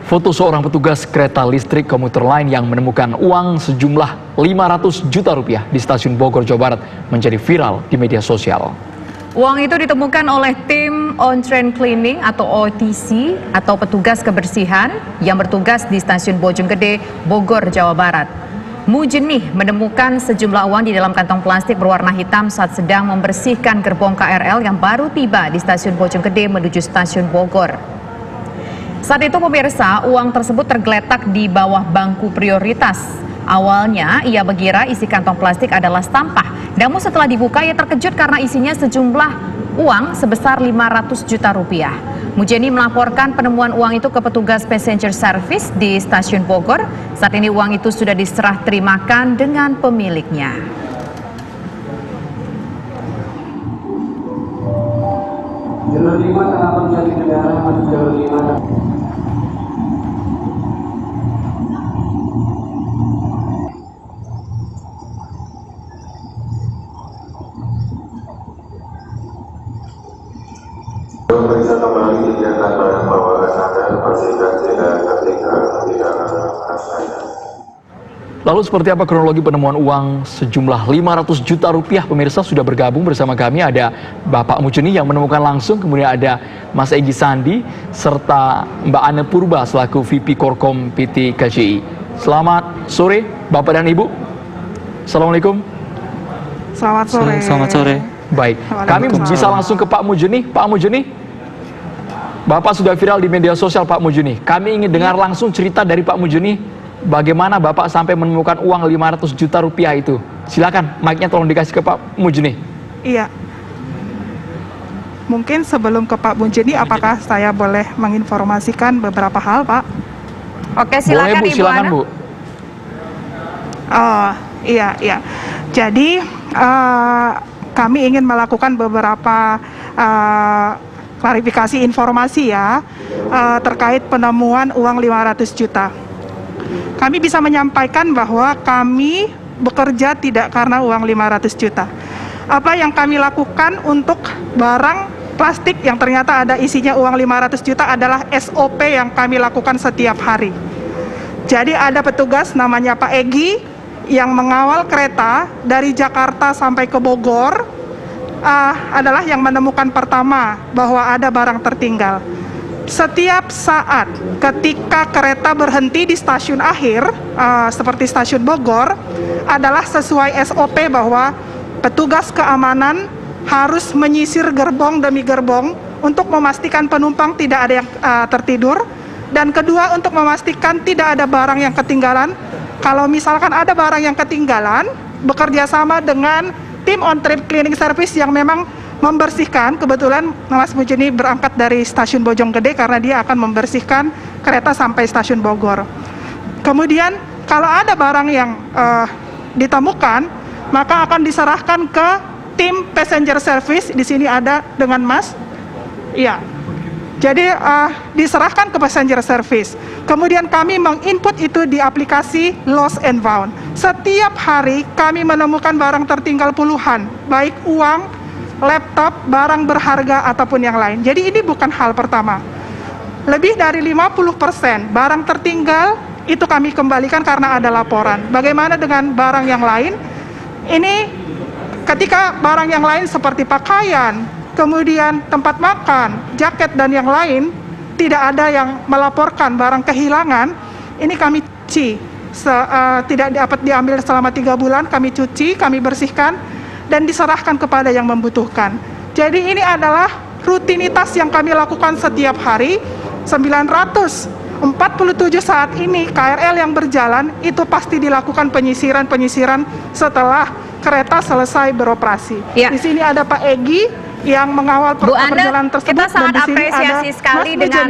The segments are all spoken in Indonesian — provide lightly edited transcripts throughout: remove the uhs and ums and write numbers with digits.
Foto seorang petugas kereta listrik komuter lain yang menemukan uang sejumlah 500 juta rupiah di stasiun Bogor, Jawa Barat menjadi viral di media sosial. Uang itu ditemukan oleh tim on-train cleaning atau OTC atau petugas kebersihan yang bertugas di stasiun Bojonggede, Bogor, Jawa Barat. Mujenih menemukan sejumlah uang di dalam kantong plastik berwarna hitam saat sedang membersihkan gerbong KRL yang baru tiba di stasiun Bojonggede menuju stasiun Bogor. Saat itu pemirsa, uang tersebut tergeletak di bawah bangku prioritas. Awalnya ia mengira isi kantong plastik adalah sampah. Namun setelah dibuka ia terkejut karena isinya sejumlah uang sebesar 500 juta rupiah. Mujeni melaporkan penemuan uang itu ke petugas passenger service di stasiun Bogor. Saat ini uang itu sudah diserah terimakan dengan pemiliknya. Jalur 5 tengah terjadi kendaraan menuju jalur 5. Periksa kembali kegiatan barang bawaan sadar, bersihkan tidak ketika tidak rasanya. Lalu seperti apa kronologi penemuan uang sejumlah 500 juta rupiah? Pemirsa, sudah bergabung bersama kami ada Bapak Mujeni yang menemukan langsung, kemudian ada Mas Egy Sandi serta Mbak Ane Purba selaku VP Korkom PT KCI. Selamat sore Bapak dan Ibu. Assalamualaikum. Selamat sore. Selamat sore. Baik, kami bisa langsung ke Pak Mujeni. Pak Mujeni, Bapak sudah viral di media sosial Pak Mujeni. Kami ingin dengar langsung cerita dari Pak Mujeni, bagaimana Bapak sampai menemukan uang 500 juta rupiah itu. Silakan, mic-nya tolong dikasih ke Pak Mujeni. Iya. Mungkin sebelum ke Pak Mujeni, apakah saya boleh menginformasikan beberapa hal, Pak? Oke, silakan. Boleh, Bu, silakan, Bu. Oh, iya. Jadi, kami ingin melakukan beberapa klarifikasi informasi ya terkait penemuan uang 500 juta. Kami bisa menyampaikan bahwa kami bekerja tidak karena uang 500 juta. Apa yang kami lakukan untuk barang plastik yang ternyata ada isinya uang 500 juta adalah SOP yang kami lakukan setiap hari. Jadi ada petugas namanya Pak Egy yang mengawal kereta dari Jakarta sampai ke Bogor, adalah yang menemukan pertama bahwa ada barang tertinggal. Setiap saat ketika kereta berhenti di stasiun akhir, seperti stasiun Bogor, adalah sesuai SOP bahwa petugas keamanan harus menyisir gerbong demi gerbong untuk memastikan penumpang tidak ada yang tertidur, dan kedua untuk memastikan tidak ada barang yang ketinggalan. Kalau misalkan ada barang yang ketinggalan, bekerja sama dengan tim on-trip cleaning service yang memang membersihkan. Kebetulan Mas Mujeni berangkat dari stasiun Bojonggede karena dia akan membersihkan kereta sampai stasiun Bogor. Kemudian kalau ada barang yang ditemukan, maka akan diserahkan ke tim passenger service. Di sini ada dengan Mas. Iya. Jadi diserahkan ke passenger service. Kemudian kami menginput itu di aplikasi Lost and Found. Setiap hari kami menemukan barang tertinggal puluhan, baik uang, laptop, barang berharga ataupun yang lain. Jadi ini bukan hal pertama. Lebih dari 50% barang tertinggal itu kami kembalikan karena ada laporan. Bagaimana dengan barang yang lain? Ini ketika barang yang lain seperti pakaian, kemudian tempat makan, jaket dan yang lain, tidak ada yang melaporkan barang kehilangan, ini kami cuci. Tidak dapat diambil selama 3 bulan, kami cuci, kami bersihkan, dan diserahkan kepada yang membutuhkan. Jadi ini adalah rutinitas yang kami lakukan setiap hari. 947 saat ini KRL yang berjalan, itu pasti dilakukan penyisiran setelah kereta selesai beroperasi. Ya. Di sini ada Pak Egy yang mengawal perjalanan tersebut. Kita sangat apresiasi sekali dengan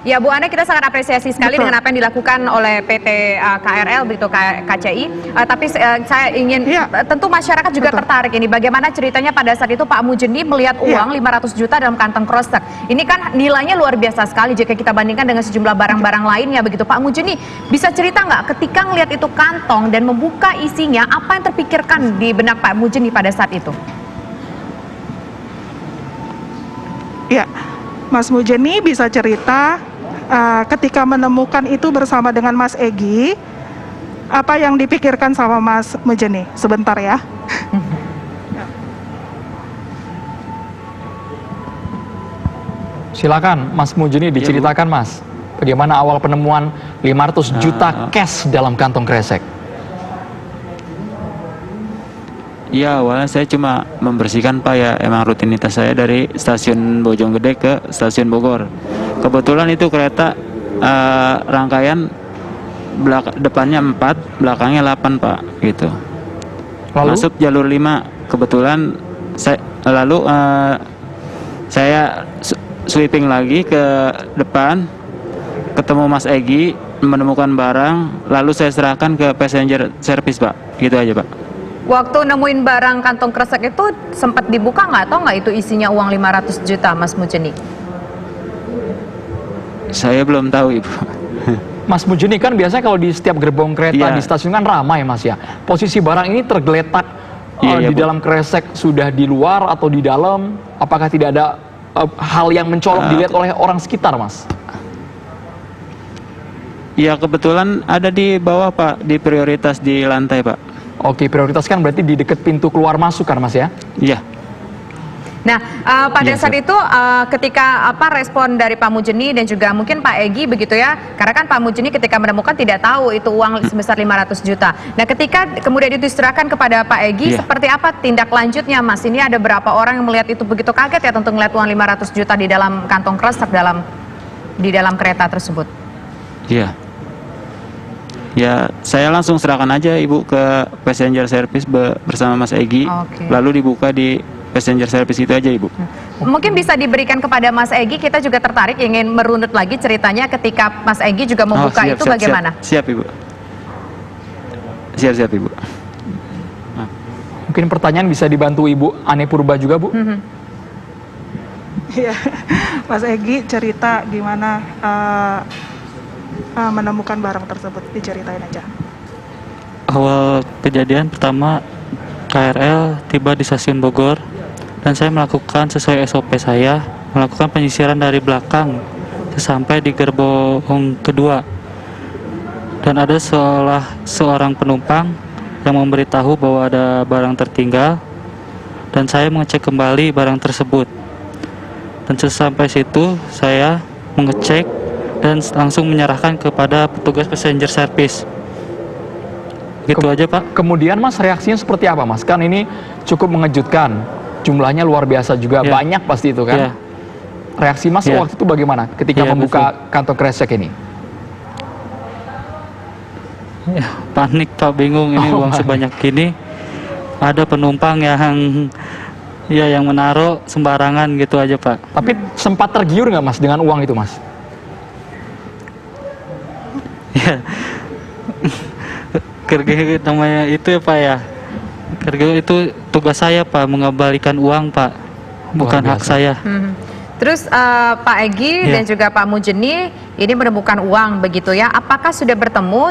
ya Bu Ane, kita sangat apresiasi sekali dengan apa yang dilakukan oleh PT KRL begitu KCI. Tapi saya ingin tentu masyarakat juga tertarik ini bagaimana ceritanya pada saat itu Pak Mujeni melihat uang 500 juta dalam kantong krosek. Ini kan nilainya luar biasa sekali jika kita bandingkan dengan sejumlah barang-barang lainnya begitu. Pak Mujeni bisa cerita nggak ketika ngelihat itu kantong dan membuka isinya, apa yang terpikirkan di benak Pak Mujeni pada saat itu? Ya, Mas Mujeni bisa cerita ketika menemukan itu bersama dengan Mas Egy, apa yang dipikirkan sama Mas Mujeni? Sebentar ya. Silakan Mas Mujeni diceritakan Mas, bagaimana awal penemuan 500 juta cash dalam kantong kresek? Ya, awalnya saya cuma membersihkan Pak ya, emang rutinitas saya dari stasiun Bojonggede ke stasiun Bogor. Kebetulan itu kereta rangkaian depannya 4, belakangnya 8 Pak, gitu. Lalu? Masuk jalur 5, kebetulan saya sweeping lagi ke depan, ketemu Mas Egy, menemukan barang, lalu saya serahkan ke passenger service Pak, gitu aja Pak. Waktu nemuin barang kantong kresek itu sempat dibuka nggak, atau nggak itu isinya uang 500 juta, Mas Mujeni? Saya belum tahu Ibu. Mas Mujeni, kan biasanya kalau di setiap gerbong kereta Iya. di stasiun kan ramai Mas ya. Posisi barang ini tergeletak Iya, di Bu. dalam kresek, sudah di luar atau di dalam? Apakah tidak ada hal yang mencolok dilihat oleh orang sekitar Mas? Ya kebetulan ada di bawah Pak, di prioritas di lantai Pak. Oke, prioritas kan berarti di dekat pintu keluar masuk kan Mas ya? Iya. Nah, pada Iya, saat itu ketika respon dari Pak Mujeni dan juga mungkin Pak Egy begitu ya, karena kan Pak Mujeni ketika menemukan tidak tahu itu uang sebesar 500 juta. Nah, ketika kemudian itu diserahkan kepada Pak Egy, Iya. seperti apa tindak lanjutnya Mas? Ini ada berapa orang yang melihat itu begitu kaget ya tentu melihat uang 500 juta di dalam kantong kresek di dalam kereta tersebut? Iya. Ya, saya langsung serahkan aja Ibu ke passenger service bersama Mas Egy. Oke. Lalu dibuka di passenger service itu aja Ibu. Mungkin bisa diberikan kepada Mas Egy, kita juga tertarik ingin merunut lagi ceritanya ketika Mas Egy juga membuka itu bagaimana? Siap Ibu. Siap Ibu. Mungkin pertanyaan bisa dibantu Ibu Ane Purba juga Bu? Iya, Mas Egy cerita gimana menemukan barang tersebut, diceritain aja. Awal kejadian pertama, KRL tiba di stasiun Bogor dan saya melakukan sesuai SOP saya, melakukan penyisiran dari belakang sampai di gerbong kedua. Dan ada seorang penumpang yang memberitahu bahwa ada barang tertinggal dan saya mengecek kembali barang tersebut. Dan sesampai situ saya mengecek dan langsung menyerahkan kepada petugas passenger service. Gitu aja Pak. Kemudian Mas, reaksinya seperti apa Mas? Kan ini cukup mengejutkan, jumlahnya luar biasa juga, Iya. banyak pasti itu kan? Iya. Reaksi Mas Iya. waktu itu bagaimana ketika Iya, membuka kantong kresek ini? Ya, panik Pak, bingung ini uang sebanyak ini. Ada penumpang yang menaruh sembarangan gitu aja Pak. Tapi sempat tergiur nggak Mas dengan uang itu Mas? Ya. Kerja namanya itu ya Pak ya. Kerja itu tugas saya Pak, mengembalikan uang Pak. Bukan Luar hak biasa. saya. Terus Pak Egy Iya. dan juga Pak Mujeni ini menemukan uang begitu ya. Apakah sudah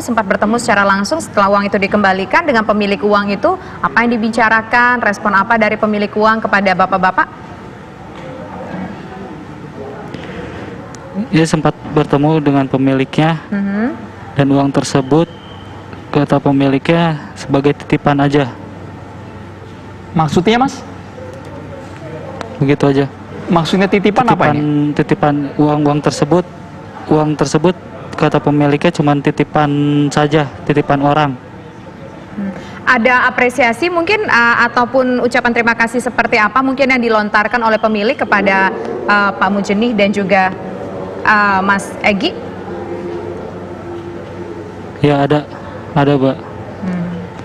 sempat bertemu secara langsung setelah uang itu dikembalikan dengan pemilik uang itu? Apa yang dibicarakan? Respon apa dari pemilik uang kepada bapak-bapak? Dia sempat bertemu dengan pemiliknya dan uang tersebut kata pemiliknya sebagai titipan aja. Maksudnya Mas? Begitu aja. Maksudnya titipan apa ini? Titipan uang tersebut kata pemiliknya cuma titipan saja, titipan orang. Ada apresiasi mungkin ataupun ucapan terima kasih seperti apa mungkin yang dilontarkan oleh pemilik kepada Pak Mujeni dan juga Mas Egy? Ya ada Mbak.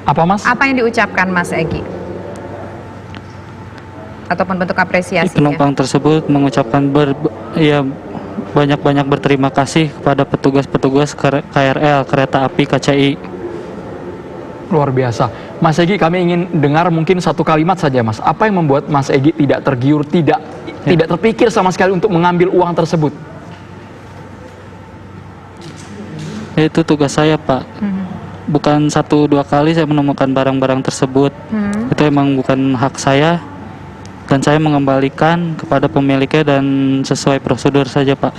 Apa Mas? Apa yang diucapkan Mas Egy? Ataupun bentuk apresiasinya? Penumpang tersebut mengucapkan banyak-banyak berterima kasih kepada petugas-petugas KRL, kereta api KCI. Luar biasa. Mas Egy, kami ingin dengar mungkin satu kalimat saja Mas. Apa yang membuat Mas Egy tidak tergiur, tidak terpikir sama sekali untuk mengambil uang tersebut? Itu tugas saya Pak. Bukan 1-2 kali saya menemukan barang-barang tersebut. Itu emang bukan hak saya. Dan saya mengembalikan kepada pemiliknya dan sesuai prosedur saja Pak.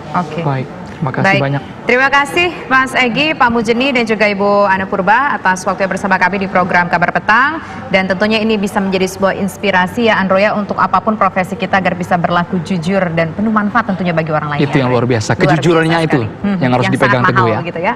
Oke. Baik, terima kasih Baik. banyak. Terima kasih Mas Egy, Pak Mujeni, dan juga Ibu Ana Purba atas waktu yang bersama kami di program Kabar Petang. Dan tentunya ini bisa menjadi sebuah inspirasi ya Androya untuk apapun profesi kita agar bisa berlaku jujur dan penuh manfaat tentunya bagi orang lain. Itu yang luar biasa. Luar Kejujurannya biasa itu sekali. yang harus Yang dipegang sangat teguh mahal ya. gitu ya.